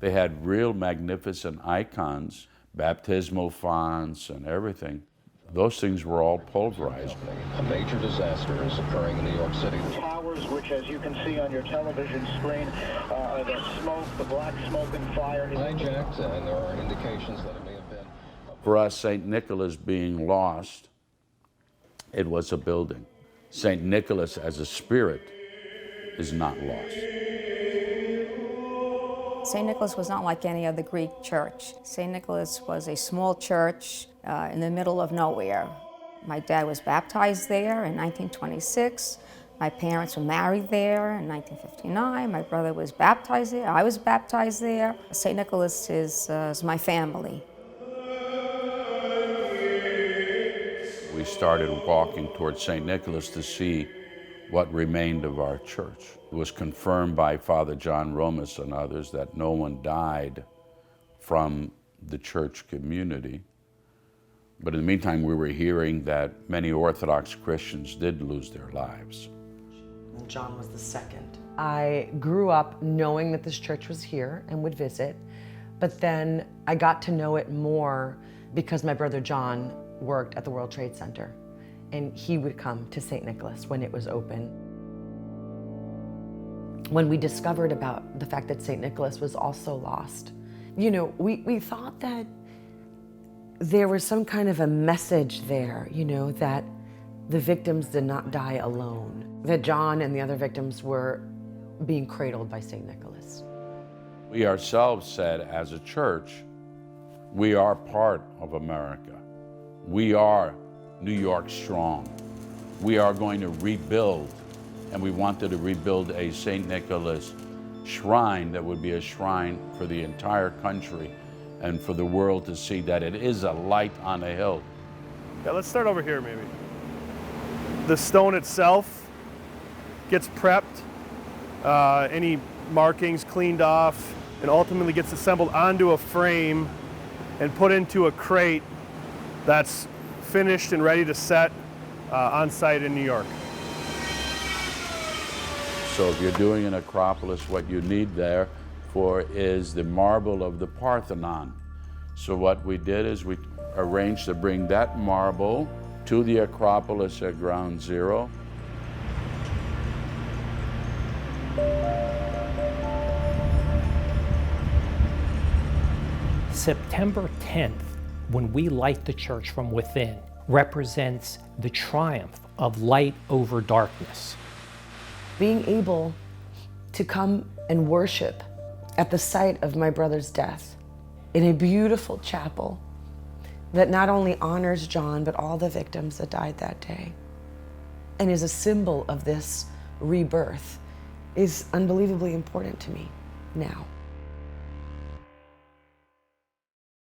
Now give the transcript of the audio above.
They had real magnificent icons, baptismal fonts and everything. Those things were all pulverized. A major disaster is occurring in New York City. Towers, which as you can see on your television screen, the smoke, the black smoke and fire. Hijacked, and there are indications that it may have been. For us, St. Nicholas being lost, it was a building. St. Nicholas as a spirit is not lost. St. Nicholas was not like any other Greek church. St. Nicholas was a small church in the middle of nowhere. My dad was baptized there in 1926. My parents were married there in 1959. My brother was baptized there. I was baptized there. St. Nicholas is my family. We started walking towards St. Nicholas to see what remained of our church. It was confirmed by Father John Romas and others that no one died from the church community. But in the meantime, we were hearing that many Orthodox Christians did lose their lives. And John was the second. I grew up knowing that this church was here and would visit, but then I got to know it more because my brother John worked at the World Trade Center, and he would come to St. Nicholas when it was open. When we discovered about the fact that St. Nicholas was also lost, you know, we thought that there was some kind of a message there, you know, that the victims did not die alone, that John and the other victims were being cradled by St. Nicholas. We ourselves said, as a church, we are part of America. We are New York strong. We are going to rebuild, and we wanted to rebuild a St. Nicholas shrine that would be a shrine for the entire country and for the world to see that it is a light on a hill. Yeah, let's start over here maybe. The stone itself gets prepped, any markings cleaned off, and ultimately gets assembled onto a frame and put into a crate that's finished and ready to set on site in New York. So if you're doing an Acropolis, what you need there for is the marble of the Parthenon. So what we did is we arranged to bring that marble to the Acropolis at ground zero. September 10th, when we light the church from within, represents the triumph of light over darkness. Being able to come and worship at the site of my brother's death in a beautiful chapel that not only honors John, but all the victims that died that day, and is a symbol of this rebirth, is unbelievably important to me now.